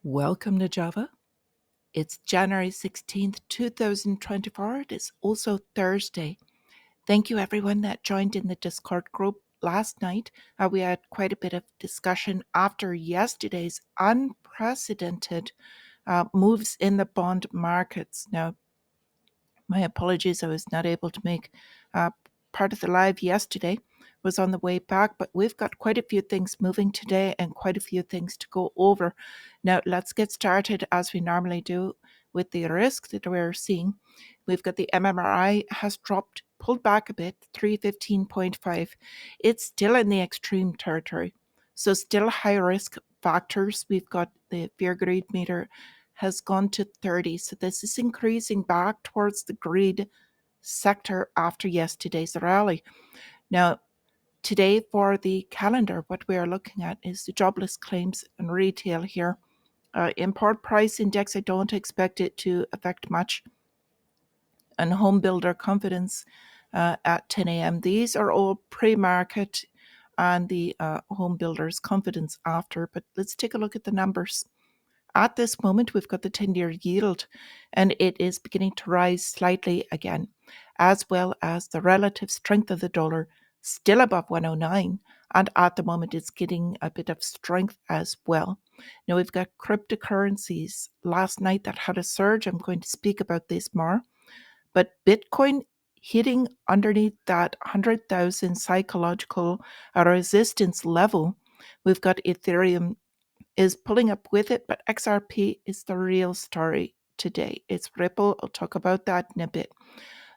Welcome to Java. It's January 16th, 2024. It is also Thursday. Thank you everyone that joined in the Discord group last night. We had quite a bit of discussion after yesterday's unprecedented moves in the bond markets. Now, my apologies, I was not able to make part of the live yesterday. Was on the way back, but we've got quite a few things moving today and quite a few things to go over. Now, let's get started as we normally do with the risk that we're seeing. We've got the MMRI has dropped, pulled back a bit, 315.5. It's still in the extreme territory. So still high risk factors. We've got the fear greed meter has gone to 30. So this is increasing back towards the greed sector after yesterday's rally. Now, today for the calendar, what we are looking at is the jobless claims and retail here. Import price index, I don't expect it to affect much. And home builder confidence at 10 a.m. These are all pre-market and the home builders confidence after. But let's take a look at the numbers. At this moment, we've got the 10-year yield, and it is beginning to rise slightly again, as well as the relative strength of the dollar, still above 109, and at the moment it's getting a bit of strength as well. Now, we've got cryptocurrencies last night that had a surge. I'm going to speak about this more, but Bitcoin hitting underneath that 100,000 psychological resistance level. We've got Ethereum is pulling up with it, but XRP is the real story today. It's Ripple. I'll talk about that in a bit.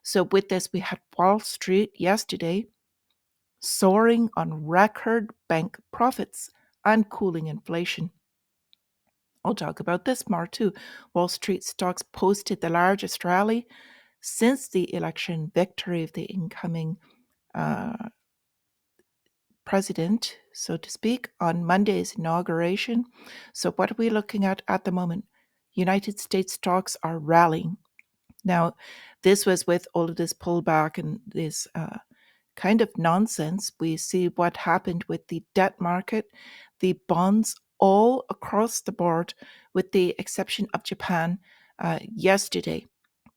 So with this, we had Wall Street yesterday soaring on record bank profits and cooling inflation. I'll talk about this more too. Wall Street stocks posted the largest rally since the election victory of the incoming president, so to speak, on Monday's inauguration. So what are we looking at the moment? United States stocks are rallying. Now, this was with all of this pullback and this kind of nonsense. We see what happened with the debt market, the bonds all across the board, with the exception of Japan yesterday,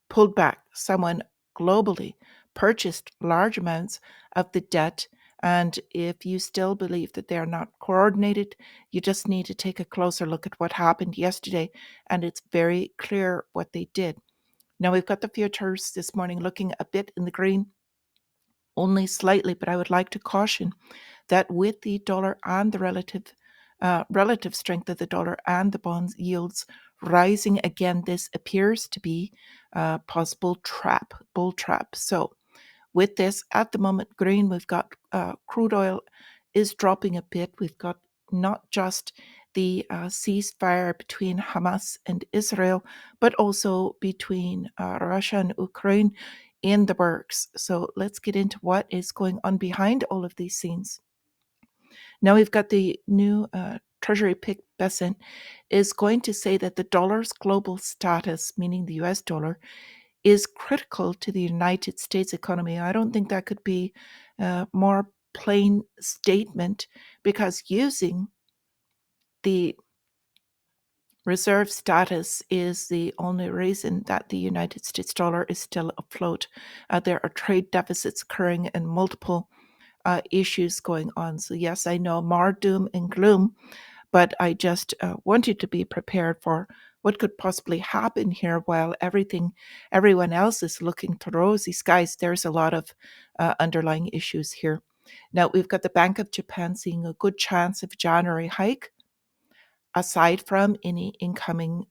pulled back. Someone globally purchased large amounts of the debt. And if you still believe that they're not coordinated, you just need to take a closer look at what happened yesterday. And it's very clear what they did. Now, we've got the futures this morning looking a bit in the green, only slightly, but I would like to caution that with the dollar and the relative strength of the dollar and the bonds yields rising again, this appears to be a possible bull trap. So with this, at the moment, green, we've got crude oil is dropping a bit. We've got not just the ceasefire between Hamas and Israel, but also between Russia and Ukraine in the works. So let's get into what is going on behind all of these scenes. Now we've got the new Treasury pick Besant is going to say that the dollar's global status, meaning the US dollar, is critical to the United States economy. I don't think that could be a more plain statement, because using the reserve status is the only reason that the United States dollar is still afloat. There are trade deficits occurring and multiple issues going on. So yes, I know more doom and gloom, but I just wanted to be prepared for what could possibly happen here while everyone else is looking to rosy skies. There's a lot of underlying issues here. Now, we've got the Bank of Japan seeing a good chance of January hike, aside from any incoming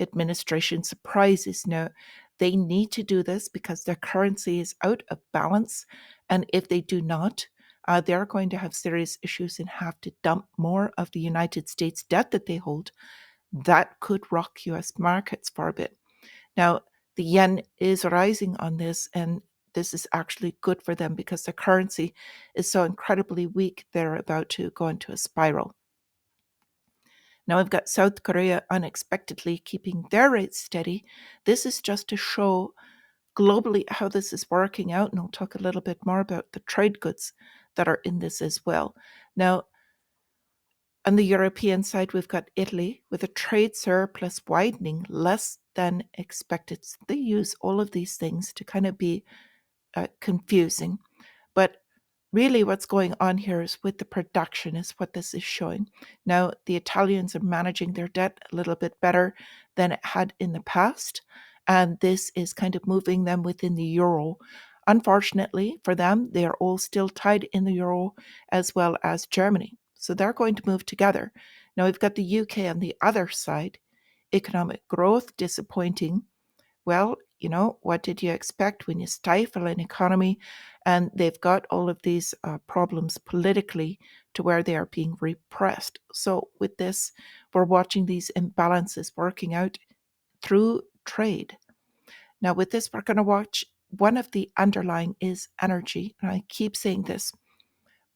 administration surprises. Now, they need to do this because their currency is out of balance. And if they do not, they're going to have serious issues and have to dump more of the United States debt that they hold. That could rock US markets for a bit. Now, the yen is rising on this, and this is actually good for them because the currency is so incredibly weak, they're about to go into a spiral. Now we've got South Korea unexpectedly keeping their rates steady. This is just to show globally how this is working out, and I'll talk a little bit more about the trade goods that are in this as well. Now, On the European side, we've got Italy with a trade surplus widening less than expected. So they use all of these things to kind of be confusing. But really, what's going on here is with the production, is what this is showing. Now, the Italians are managing their debt a little bit better than it had in the past. And this is kind of moving them within the euro. Unfortunately for them, they are all still tied in the euro as well as Germany. So they're going to move together. Now, we've got the UK on the other side. Economic growth disappointing. Well, what did you expect when you stifle an economy and they've got all of these problems politically to where they are being repressed? So, with this, we're watching these imbalances working out through trade. Now, with this, we're going to watch one of the underlying is energy. And I keep saying this,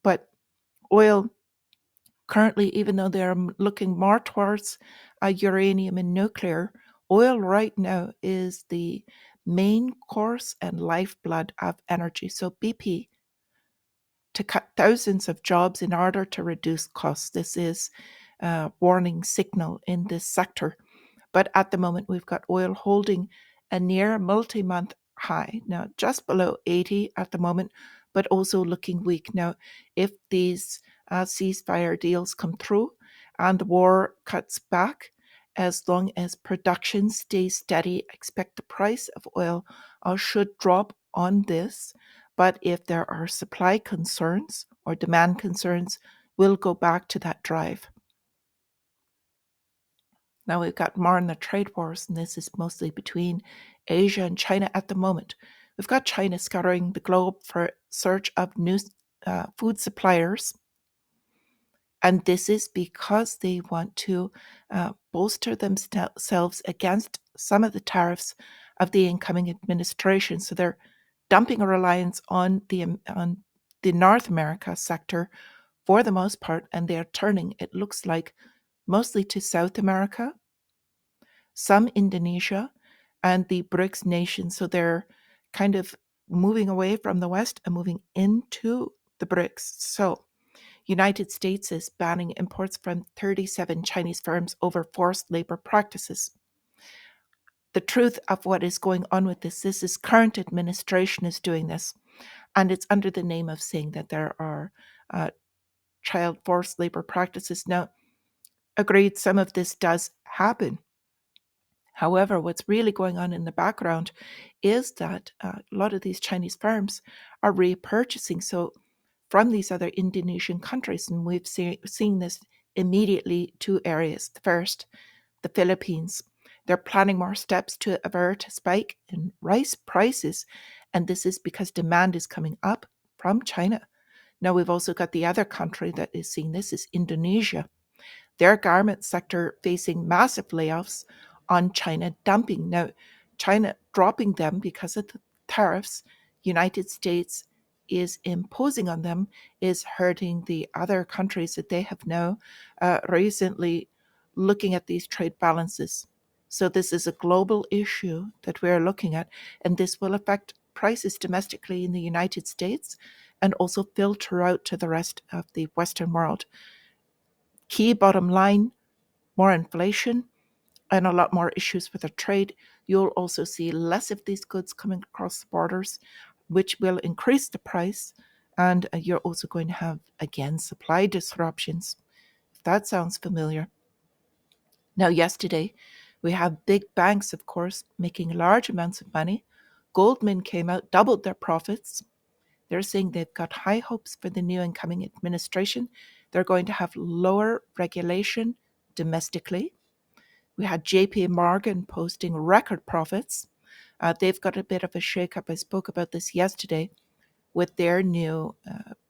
but oil currently, even though they're looking more towards uranium and nuclear, oil right now is the main course and lifeblood of energy. So BP to cut thousands of jobs in order to reduce costs. This is a warning signal in this sector. But at the moment, we've got oil holding a near multi-month high. Now, just below 80 at the moment, but also looking weak. Now, if these ceasefire deals come through and the war cuts back, as long as production stays steady, expect the price of oil should drop on this. But if there are supply concerns or demand concerns, we'll go back to that drive. Now we've got more in the trade wars, and this is mostly between Asia and China at the moment. We've got China scouring the globe for search of new food suppliers, and this is because they want to bolster themselves against some of the tariffs of the incoming administration. So they're dumping a reliance on the North America sector for the most part, and they're turning, it looks like, mostly to South America, some Indonesia, and the BRICS nations. So they're kind of moving away from the West and moving into the BRICS. So United States is banning imports from 37 Chinese firms over forced labor practices. The truth of what is going on with this is current administration is doing this, and it's under the name of saying that there are child forced labor practices. Now, agreed, some of this does happen. However, what's really going on in the background is that a lot of these Chinese firms are repurchasing from these other Indonesian countries, and we've seen this immediately. Two areas. The first, the Philippines. They're planning more steps to avert a spike in rice prices, and this is because demand is coming up from China. Now we've also got the other country that is seeing this is Indonesia. Their garment sector facing massive layoffs on China dumping. Now, China dropping them because of the tariffs United States is imposing on them is hurting the other countries that they have now recently looking at these trade balances. So this is a global issue that we're looking at, and this will affect prices domestically in the United States and also filter out to the rest of the Western world. Key bottom line, more inflation and a lot more issues with the trade. You'll also see less of these goods coming across the borders, which will increase the price. And you're also going to have, again, supply disruptions. If that sounds familiar. Now, yesterday, we have big banks, of course, making large amounts of money. Goldman came out, doubled their profits. They're saying they've got high hopes for the new incoming administration. They're going to have lower regulation domestically. We had JP Morgan posting record profits. They've got a bit of a shakeup. I spoke about this yesterday with their new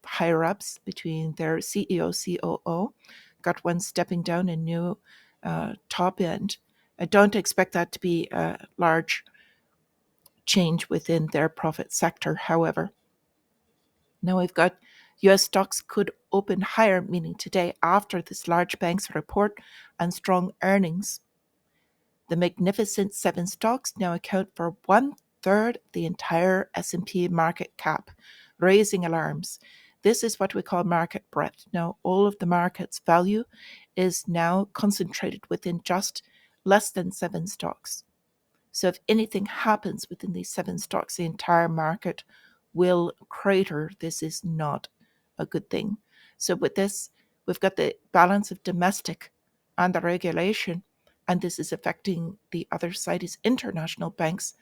higher ups between their CEO, COO. Got one stepping down and new top end. I don't expect that to be a large change within their profit sector, however. Now we've got US stocks could open higher, meaning today after this large banks report and strong earnings. The Magnificent Seven stocks now account for 1/3 of the entire S&P market cap, raising alarms. This is what we call market breadth. Now, all of the market's value is now concentrated within just less than 7 stocks. So if anything happens within these 7 stocks, the entire market will crater. This is not a good thing. So with this, we've got the balance of domestic and the regulation, and this is affecting the other side is international banks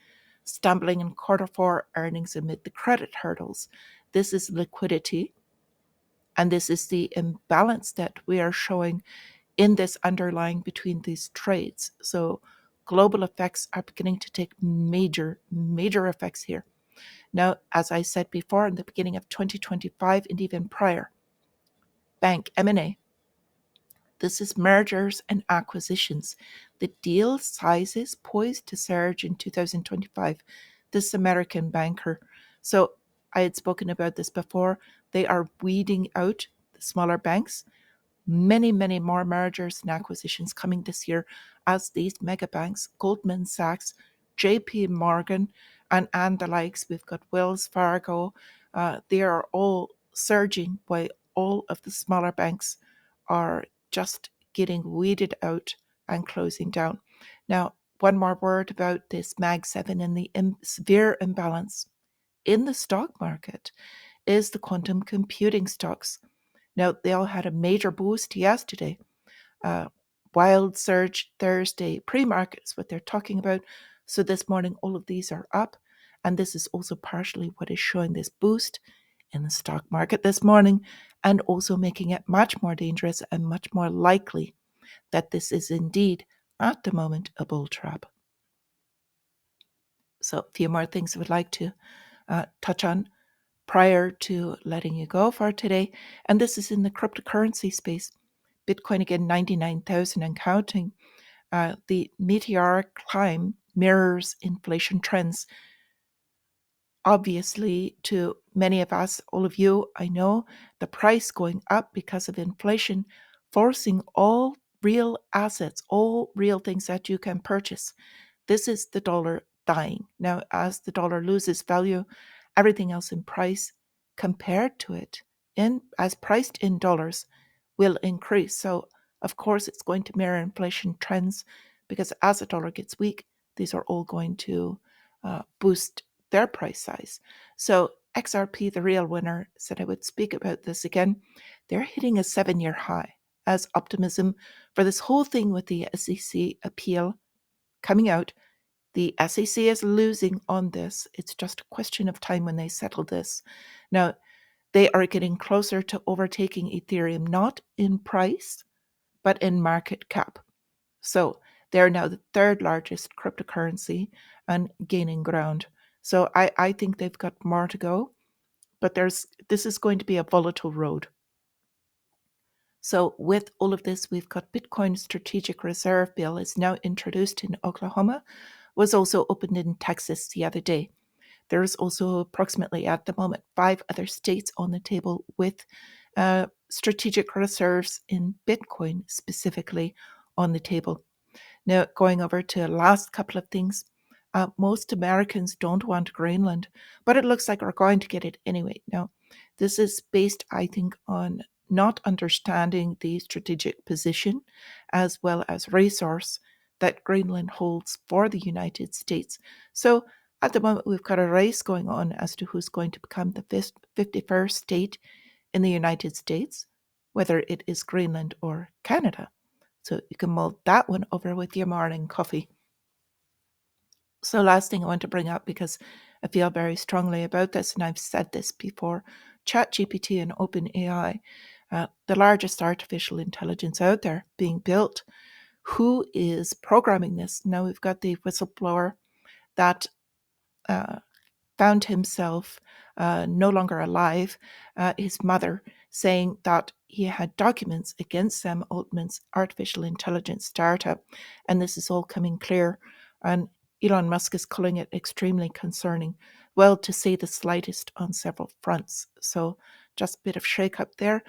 stumbling in Q4 earnings amid the credit hurdles. This is liquidity, and this is the imbalance that we are showing in this underlying between these trades. So global effects are beginning to take major effects here. Now, as I said before, in the beginning of 2025 and even prior, bank M&A, this is mergers and acquisitions. The deal sizes poised to surge in 2025. This American banker. So I had spoken about this before. They are weeding out the smaller banks. Many more mergers and acquisitions coming this year as these mega banks, Goldman Sachs, JP Morgan, and the likes. We've got Wells Fargo. They are all surging while all of the smaller banks are just getting weeded out and closing down. Now, one more word about this Mag 7 and the severe imbalance in the stock market is the quantum computing stocks. Now, they all had a major boost yesterday. Wild surge Thursday pre-market is what they're talking about. So this morning, all of these are up. And this is also partially what is showing this boost in the stock market this morning, and also making it much more dangerous and much more likely that this is indeed, at the moment, a bull trap. So a few more things I would like to touch on prior to letting you go for today. And this is in the cryptocurrency space. Bitcoin again, 99,000 and counting. The meteoric climb mirrors inflation trends. Obviously, to many of us, all of you, I know, the price going up because of inflation, forcing all real assets, all real things that you can purchase. This is the dollar dying. Now, as the dollar loses value, everything else in price compared to it, as priced in dollars, will increase. So, of course, it's going to mirror inflation trends, because as the dollar gets weak, these are all going to boost their price size. So XRP, the real winner, said I would speak about this again. They're hitting a 7-year high as optimism for this whole thing with the SEC appeal coming out. The SEC is losing on this. It's just a question of time when they settle this. Now, they are getting closer to overtaking Ethereum, not in price, but in market cap. So they're now the 3rd largest cryptocurrency and gaining ground. So I think they've got more to go, but this is going to be a volatile road. So with all of this, we've got Bitcoin Strategic Reserve Bill is now introduced in Oklahoma, was also opened in Texas the other day. There is also approximately at the moment 5 other states on the table with strategic reserves in Bitcoin specifically on the table. Now, going over to the last couple of things, most Americans don't want Greenland, but it looks like we're going to get it anyway. Now, this is based, I think, on not understanding the strategic position as well as resource that Greenland holds for the United States. So at the moment, we've got a race going on as to who's going to become the 51st state in the United States, whether it is Greenland or Canada. So you can mull that one over with your morning coffee. So last thing I want to bring up, because I feel very strongly about this, and I've said this before, ChatGPT and OpenAI, the largest artificial intelligence out there being built. Who is programming this? Now we've got the whistleblower that found himself no longer alive, his mother saying that he had documents against Sam Altman's artificial intelligence startup, and this is all coming clear. And Elon Musk is calling it extremely concerning, well, to say the slightest, on several fronts. So just a bit of shake up there.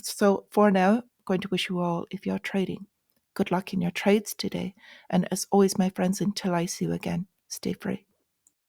So for now, I'm going to wish you all, if you're trading, good luck in your trades today. And as always, my friends, until I see you again, stay free.